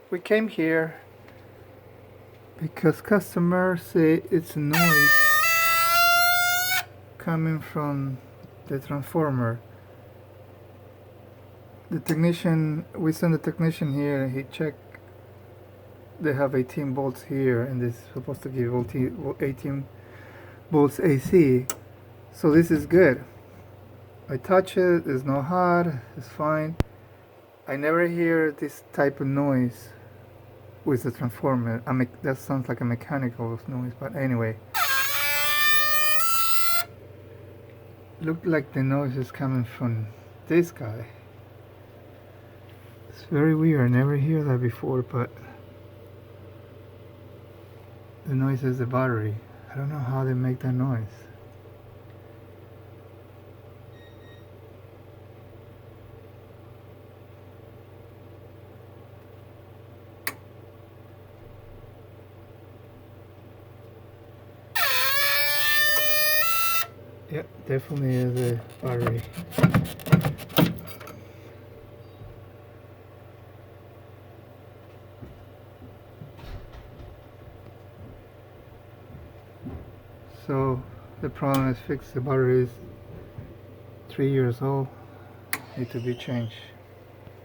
We came here because customers say it's a noise coming from the transformer. The technician, we sent the technician here and he checked. They have 18 volts here and it's supposed to give 18 volts AC. So this is good. I touch it, it's not hot, it's fine. I never hear this type of noise with the transformer. That sounds like a mechanical noise, but anyway. Looked like the noise is coming from this guy. It's very weird, I never hear that before, but the noise is the battery. I don't know how they make that noise. Yep, definitely is a battery. So the problem is fixed. The battery is 3 years old, need to be changed.